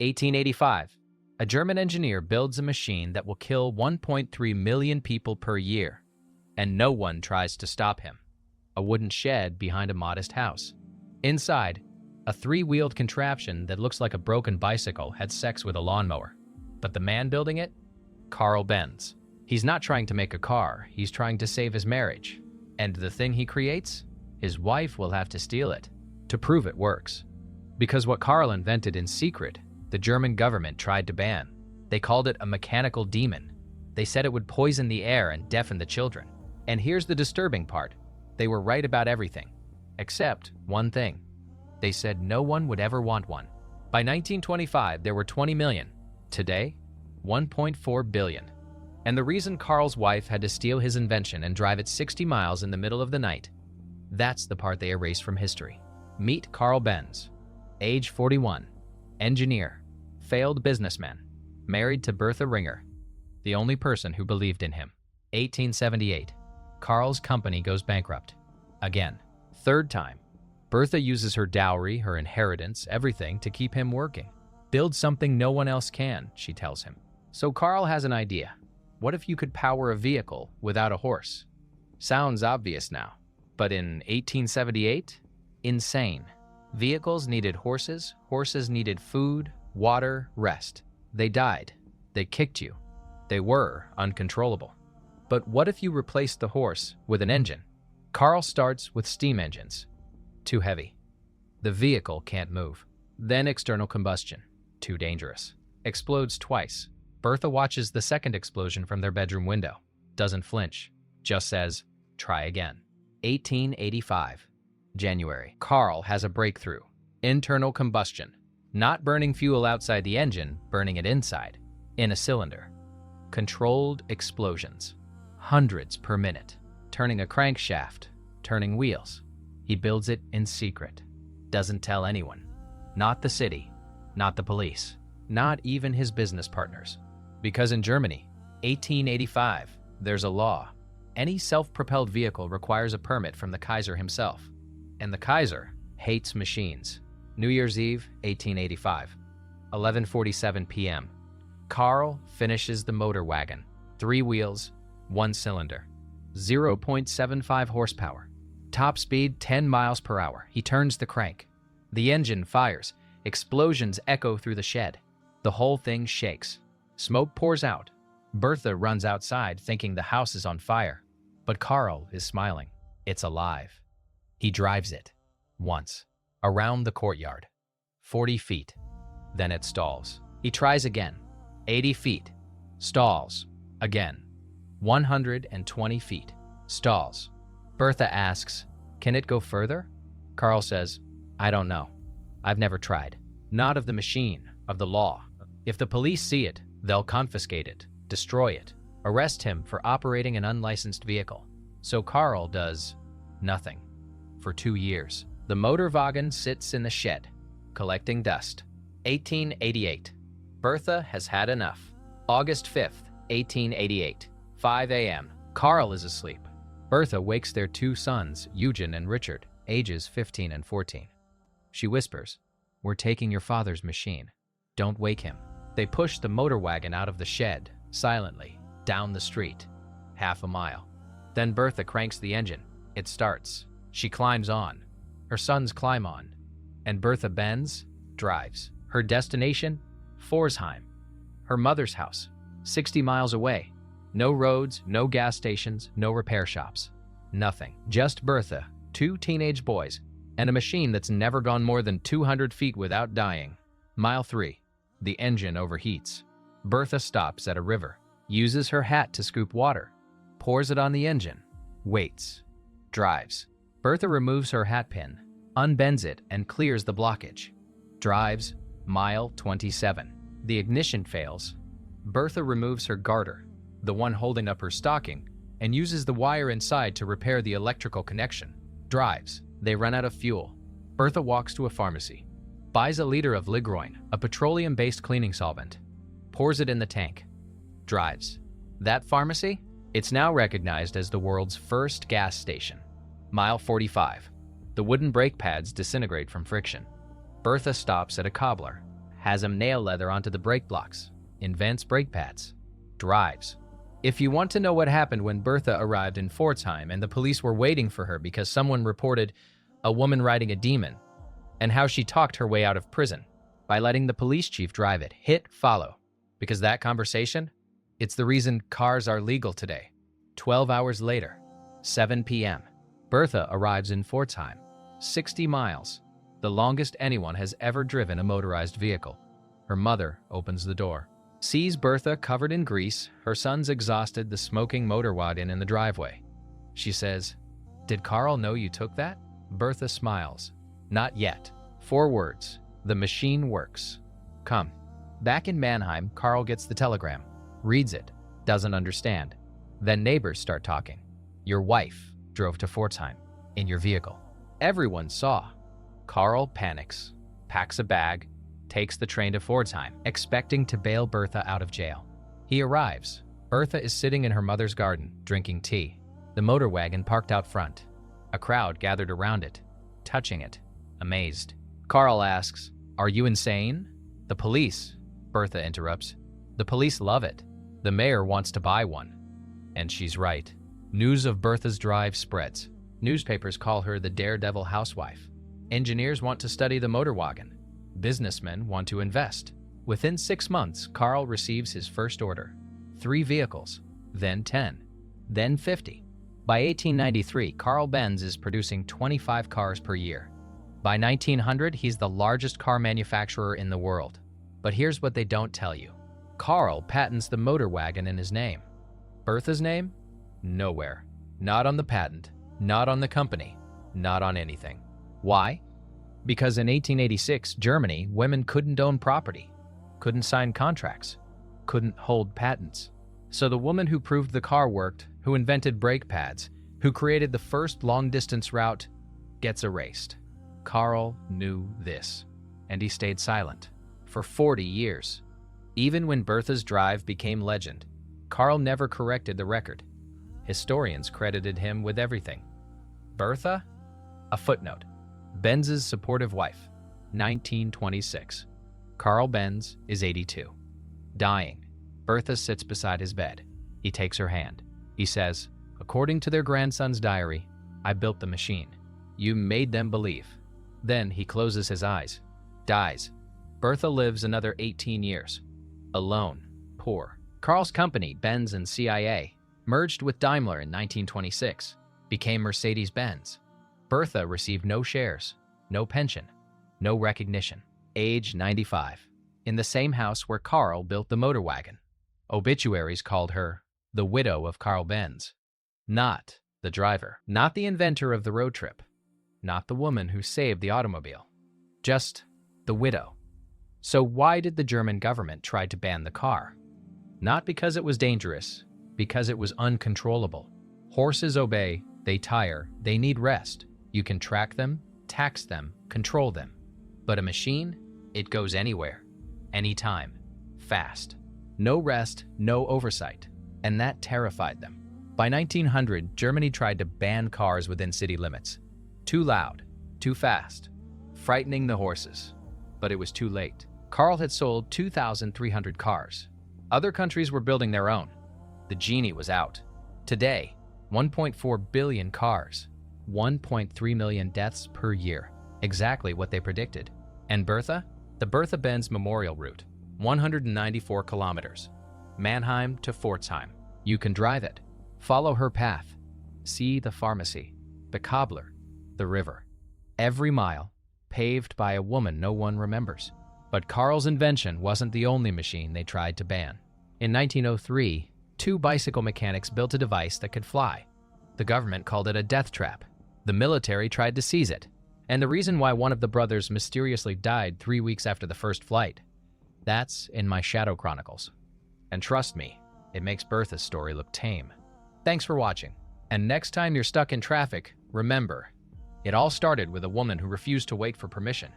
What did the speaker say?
1885. A German engineer builds a machine that will kill 1.3 million people per year, and no one tries to stop him. A wooden shed behind a modest house. Inside, a three-wheeled contraption that looks like a broken bicycle had sex with a lawnmower. But the man building it? Karl Benz. He's not trying to make a car, he's trying to save his marriage. And the thing he creates? His wife will have to steal it to prove it works. Because what Karl invented in secret, the German government tried to ban. They called it a mechanical demon. They said it would poison the air and deafen the children. And here's the disturbing part. They were right about everything, except one thing. They said no one would ever want one. By 1925, there were 20 million. Today, 1.4 billion. And the reason Karl's wife had to steal his invention and drive it 60 miles in the middle of the night, that's the part they erased from history. Meet Karl Benz, age 41, engineer, failed businessman, married to Bertha Ringer, the only person who believed in him. 1878, Karl's company goes bankrupt. Again, third time. Bertha uses her dowry, her inheritance, everything to keep him working. Build something no one else can, she tells him. So Karl has an idea. What if you could power a vehicle without a horse? Sounds obvious now, but in 1878? Insane. Vehicles needed horses, horses needed food, water, rest. They died. They kicked you. They were uncontrollable. But what if you replaced the horse with an engine? Karl starts with steam engines. Too heavy. The vehicle can't move. Then external combustion. Too dangerous. Explodes twice. Bertha watches the second explosion from their bedroom window. Doesn't flinch. Just says, try again. 1885. January. Karl has a breakthrough. Internal combustion. Not burning fuel outside the engine, burning it inside. In a cylinder. Controlled explosions. Hundreds per minute. Turning a crankshaft. Turning wheels. He builds it in secret. Doesn't tell anyone. Not the city. Not the police. Not even his business partners. Because in Germany, 1885, there's a law. Any self-propelled vehicle requires a permit from the Kaiser himself. And the Kaiser hates machines. New Year's Eve, 1885, 11:47 p.m. Karl finishes the Motorwagen. 3 wheels, 1 cylinder, 0.75 horsepower. Top speed 10 miles per hour. He turns the crank. The engine fires. Explosions echo through the shed. The whole thing shakes. Smoke pours out. Bertha runs outside thinking the house is on fire. But Karl is smiling. It's alive. He drives it. Once. Around the courtyard. 40 feet. Then it stalls. He tries again. 80 feet. Stalls. Again. 120 feet. Stalls. Bertha asks, can it go further? Karl says, I don't know. I've never tried. Not of the machine, of the law. If the police see it, they'll confiscate it, destroy it, arrest him for operating an unlicensed vehicle. So Karl does nothing. For 2 years, the Motorwagen sits in the shed, collecting dust. 1888. Bertha has had enough. August 5th, 1888, 5 a.m. Karl is asleep. Bertha wakes their 2 sons, Eugen and Richard, ages 15 and 14. She whispers, we're taking your father's machine. Don't wake him. They push the Motorwagen out of the shed, silently, down the street, half a mile. Then Bertha cranks the engine. It starts. She climbs on. Her sons climb on. And Bertha Benz drives. Her destination? Pforzheim. Her mother's house, 60 miles away. No roads, no gas stations, no repair shops. Nothing. Just Bertha, 2 teenage boys, and a machine that's never gone more than 200 feet without dying. Mile 3. The engine overheats. Bertha stops at a river, uses her hat to scoop water, pours it on the engine, waits, drives. Bertha removes her hat pin, unbends it, and clears the blockage. Drives. Mile 27. The ignition fails. Bertha removes her garter, the one holding up her stocking, and uses the wire inside to repair the electrical connection. Drives. They run out of fuel. Bertha walks to a pharmacy, buys a liter of Ligroin, a petroleum-based cleaning solvent, pours it in the tank, drives. That pharmacy? It's now recognized as the world's first gas station. Mile 45. The wooden brake pads disintegrate from friction. Bertha stops at a cobbler, has him nail leather onto the brake blocks, invents brake pads, drives. If you want to know what happened when Bertha arrived in Pforzheim and the police were waiting for her because someone reported a woman riding a demon, and how she talked her way out of prison by letting the police chief drive it, hit follow. Because that conversation, it's the reason cars are legal today. 12 hours later, 7 p.m., Bertha arrives in Pforzheim, 60 miles, the longest anyone has ever driven a motorized vehicle. Her mother opens the door, sees Bertha covered in grease, her son's exhausted, the smoking Motorwagen in the driveway. She says, "Did Karl know you took that?" Bertha smiles. "Not yet." 4 words. The machine works. Come. Back in Mannheim, Karl gets the telegram, reads it, doesn't understand. Then neighbors start talking. Your wife drove to Pforzheim in your vehicle. Everyone saw. Karl panics, packs a bag, takes the train to Pforzheim, expecting to bail Bertha out of jail. He arrives. Bertha is sitting in her mother's garden, drinking tea. The Motorwagen parked out front. A crowd gathered around it, touching it, amazed. Karl asks, "Are you insane?" "The police," Bertha interrupts. "The police love it. The mayor wants to buy one." And she's right. News of Bertha's drive spreads. Newspapers call her the daredevil housewife. Engineers want to study the Motorwagen. Businessmen want to invest. Within 6 months, Karl receives his first order. 3 vehicles, then 10, then 50. By 1893, Karl Benz is producing 25 cars per year. By 1900, he's the largest car manufacturer in the world. But here's what they don't tell you. Karl patents the Motorwagen in his name. Bertha's name? Nowhere. Not on the patent, not on the company, not on anything. Why? Because in 1886, Germany, women couldn't own property, couldn't sign contracts, couldn't hold patents. So the woman who proved the car worked, who invented brake pads, who created the first long-distance route, gets erased. Karl knew this, and he stayed silent for 40 years. Even when Bertha's drive became legend, Karl never corrected the record. Historians credited him with everything. Bertha? A footnote. Benz's supportive wife, 1926. Karl Benz is 82. Dying, Bertha sits beside his bed. He takes her hand. He says, according to their grandson's diary, I built the machine. You made them believe. Then he closes his eyes, dies. Bertha lives another 18 years. Alone, poor. Karl's company, Benz and CIA, merged with Daimler in 1926, became Mercedes-Benz. Bertha received no shares, no pension, no recognition. Age 95. In the same house where Karl built the Motorwagen. Obituaries called her the widow of Karl Benz. Not the driver, not the inventor of the road trip, not the woman who saved the automobile, just the widow. So why did the German government try to ban the car? Not because it was dangerous, because it was uncontrollable. Horses obey, they tire, they need rest. You can track them, tax them, control them. But a machine, it goes anywhere, anytime, fast. No rest, no oversight. And that terrified them. By 1900, Germany tried to ban cars within city limits. Too loud, too fast, frightening the horses. But it was too late. Karl had sold 2,300 cars. Other countries were building their own. The genie was out. Today, 1.4 billion cars, 1.3 million deaths per year, exactly what they predicted. And Bertha? The Bertha Benz Memorial Route, 194 kilometers, Mannheim to Pforzheim. You can drive it. Follow her path. See the pharmacy, the cobbler, the river. Every mile, paved by a woman no one remembers. But Karl's invention wasn't the only machine they tried to ban. In 1903, 2 bicycle mechanics built a device that could fly. The government called it a death trap. The military tried to seize it. And the reason why one of the brothers mysteriously died 3 weeks after the first flight, that's in my Shadow Chronicles. And trust me, it makes Bertha's story look tame. Thanks for watching. And next time you're stuck in traffic, remember, it all started with a woman who refused to wait for permission.